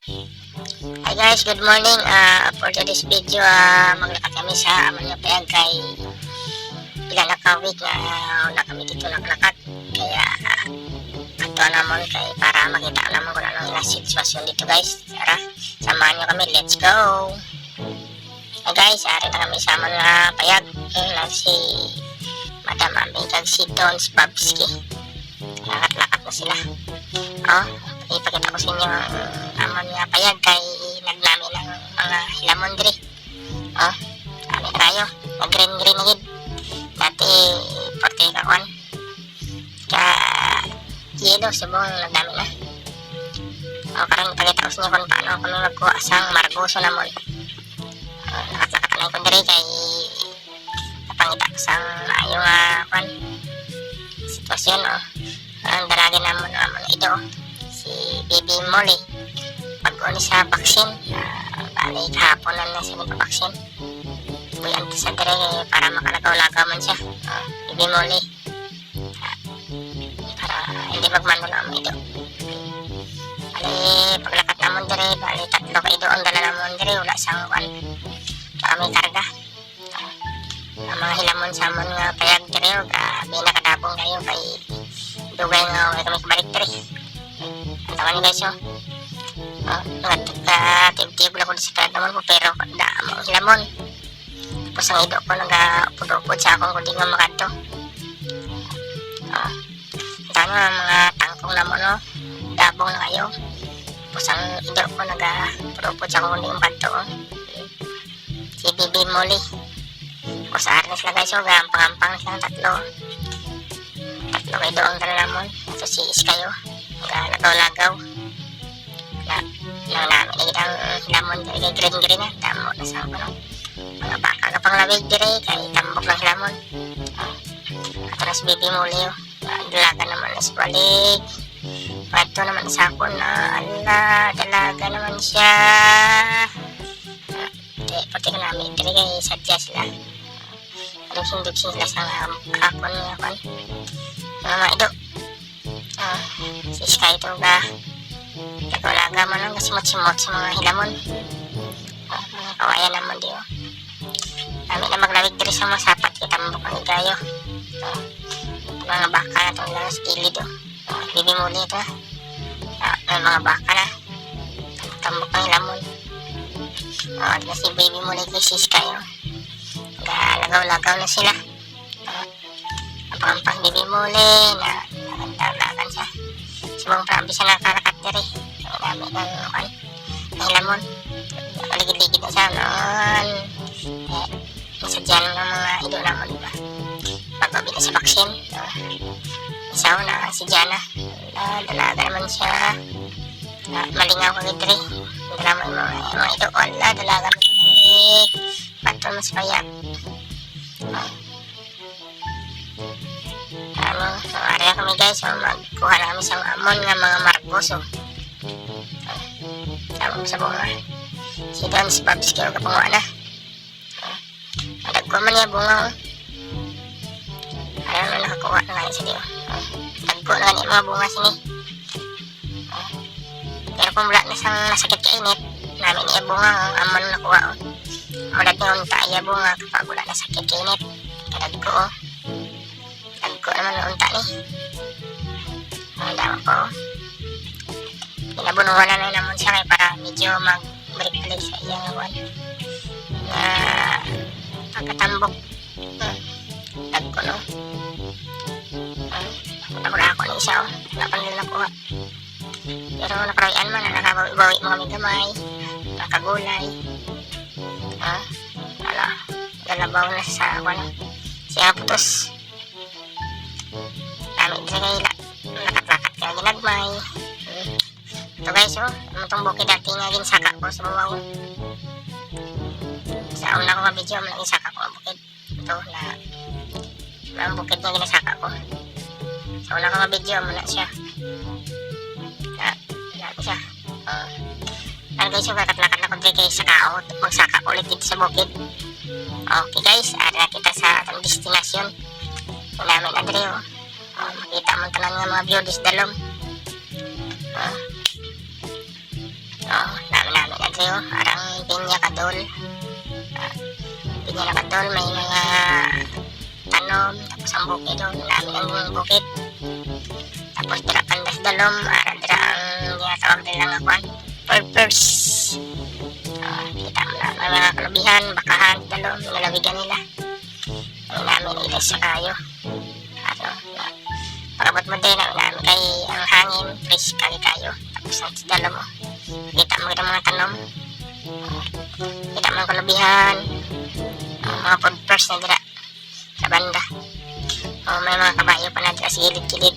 Hi guys, good morning. For today's video, maglakad kami sa Amanyo Payag kay ilan na ka-week na wala kami dito naglakad. Kaya ato naman kay para makita naman kung anong ilang sitwasyon dito guys. Tara, samahan nyo kami. Let's go! Hey guys, ari na kami sa Amanyo Payag. Na si Madam Ami kag si Don Spabski. Lakat-lakat na sila. Ipakita ko sa inyo ang Amanyo Payag kay nagnami ng mga hilamon diri. Kami tayo. Mag-green-green na gid. Dati, porte kakuan. Yelo, subong nagdami na. Karon ipakita ko sa inyo kung paano kami magkuha sang margoso namon. Lakat-lakat na ko diri kay napangita ko sang ayong kuan sitwasyon. Ang dalagin namon ito. Si Baby Molly pag-uni sa vaccine, balik hapon na siya nagpa-vaccine. Buyan sa dire para makalagaw-lagaw man siya. Baby Molly, para hindi magmano naman ito. Paglakad namon dire, bali tatlo ka doon dala namon dire, wala sang kuan kami karga. Ang mga hilamon sa amon nga payag dire, grabe nakadabong kayo kay dugay nga kami kabalik dire. Taman ni guys, nagtib-tib lang ko sa kaya naman ko, pero damo hilamon. Tapos ang ido ko nag-upod-upod sa akong kundi nga makadto. Tano mga tangkong naman, dabong na kayo. Tapos ang ido ko nag-upod-upod sa akong kundi nga makadto. Si Baby Molly. Tapos aarnes sila guys, gampang-gampang silang tatlo kayo doon dala namon. Tapos si Iskayo lagaw-lagaw na namin ang hilamon diri kay green na damo na sa mga baka na panglawig diri kay tambok ng hilamon. Tapos Baby Molly dalaga naman na sa balik pato naman sa akon na dalaga naman siya. Pati ka namin diri kay sadya sila dugsin sila sa akon nga kan mga ido. Si Sky ito nagwalaga man lang kasimot-simot sa mga hilamon. Mga kawayan naman diyo. Kami na maglawig diri sa mga sapat kay tambok ang igayo. Mga baka na itong lang sa gilid. Baby Molly ito. May mga baka na tambok ang hilamon. At si Baby Molly kay si Sky lagaw-lagaw na sila. Ang Baby Molly na nagdalagan siya. Subang promise siya nakarakat diri. Ang dami ng hilamon. Ligid-ligid na siya noon. Nasadyan ng mga ido naman, diba? Pagbabi na sa vaccine. Isaw na si Jana. Dalaga naman siya. Malingaw ko diri. Dalaga mga ido. Wala, dalaga naman. Patol mas kaya. Area kami guys, magkuha namin sa amon nga mga margoso. Sama sa bunga. Si Don Spabski o kapunga na. Nagkuha man niya bunga. Ayaw na nakakuha na ngayon sa diyo. Nagkuha na niya mga bunga sini. Pero kung wala na sang nasakit kainit, namin niya bunga amon nakuha. Ulat niya unta iya bunga kapag wala na sakit kainit. Nagkuha naman ang unta ni. Ang dama ko. Pinabunungan na naman siya kaya para medyo mag-break play sa iyang awan. Na pagkatambok. Tagko no. Nakula ako ni isa. Wala pa nila nakuha. Pero nakarayan man na nakabawi mga may gamay. Nakagulay. Dalabaw na sa awan. Siya putos. Dami diri kay lakat-lakat kaya ginagmay. Ito guys, itong bukid dati nga ginsaka ko sa babaw. Sa una ko nga video, malang isaka ko ang bukid. Ito na ang bukid nga ginasaka ko. Sa una ko nga video, muna siya. Lagi siya. Ano guys, yung lakat-lakat na ko diri kay sakaot. Magsaka ko ulit dito sa bukid. Okay guys, ara kita sa atong destinasyon. Namin na diri makita mo tanan nga mga view dis dalom. Namin na sa'yo, arang pinya kadol. Pinya na kadol, may mga tanom, tapos ang bukid doon, namin ang bukid. Tapos dira kandas dalom, dira ang ginatawag nila nga kwan, purpose. Kita mo na, may mga kalubihan, bakahan, dalom, nalawigan nila. Ang namin ilas sa kayo. Pagabot mo din, ang namin kay ang hangin, fresh kayo. Tapos ang dalom mo. Kita mo yung mga tanom. Kita mo ang kalubihan. Mga purpose na dira sa banda. May mga kabayo pa na dira sa gilid-gilid.